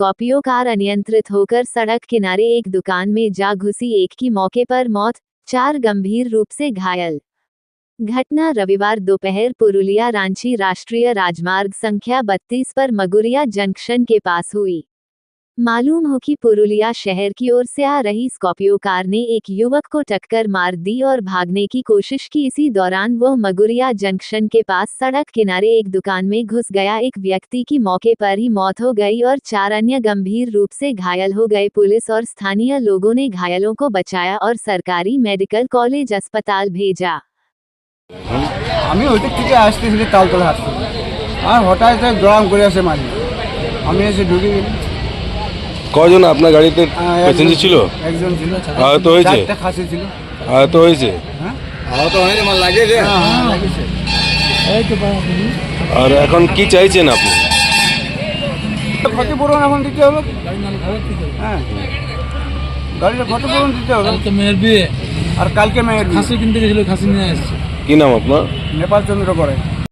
Scorpio car अनियंत्रित होकर सड़क किनारे एक दुकान में जा घुसी, एक की मौके पर मौत, 4 गंभीर रूप से घायल। घटना रविवार दोपहर पुरुलिया रांची राष्ट्रीय राजमार्ग संख्या 32 पर मगुरिया जंक्शन के पास हुई। मालूम हो कि पुरुलिया शहर की ओर से आ रही स्कॉर्पियो कार ने एक युवक को टक्कर मार दी और भागने की कोशिश की। इसी दौरान वह मगुरिया जंक्शन के पास सड़क किनारे एक दुकान में घुस गया। एक व्यक्ति की मौके पर ही मौत हो गई और 4 अन्य गंभीर रूप से घायल हो गए। पुलिस और स्थानीय लोगों ने घायलों को बचाया और सरकारी मेडिकल कॉलेज अस्पताल भेजा। আমি ওইটা থেকে আসতেছি তালতলা হাঁটতে, আর হঠাৎ গ্রাম করে আসে মাঝে, আমি এসে ঢুকে গেলি। কজন আপনার গাড়িতে প্যাসেঞ্জার ছিল? একজন ছিল। আহত হয়েছে? একটা খাসি ছিল। আহত হয়েছে? হ্যাঁ আহত হয়নি, আমার লাগেছে। হ্যাঁ লাগেছে। এই তো আর এখন কি চাইছেন আপনি? ক্ষতিপূরণ এখন দিতে হবে। হ্যাঁ গাড়িটা ক্ষতিপূরণ দিতে হবে। কালকে মেয়ের বিয়ে, আর কালকে মেয়ের খাসি কিনতে গেছিল, খাসি নিয়ে আসছে। কি নাম আপনার? নেপাল চন্দ্র করে।